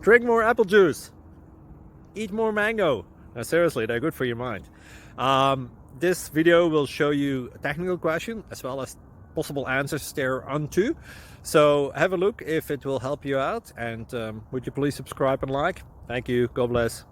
Drink more apple juice. Eat more mango. No, seriously, they're good for your mind. This video will show you a technical question as well as possible answers thereunto. So have a look if it will help you out, and would you please subscribe and like? Thank you. God bless.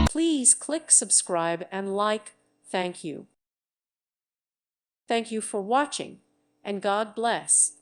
Please click subscribe and like. Thank you. Thank you for watching, and God bless.